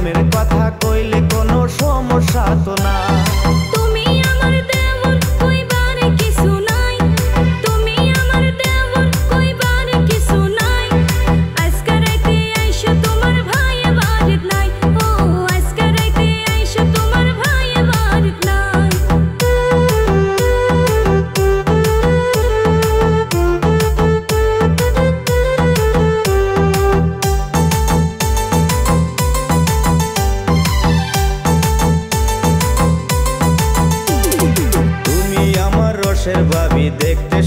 প্রেমের কথা কইলে কোনো সমস্যা তো না। তুমি আমার দেবর কইবারে কিছু নাই, তুমি আমার দেবর কইবারে কিছু নাই। আজকে রাইতে আইসো তোমার ভাই বাড়িত নাই, ও আজকে রাইতে আইসো তোমার ভাই বাড়িত নাই। তুমি আমার রসের ভাবি, দেখতে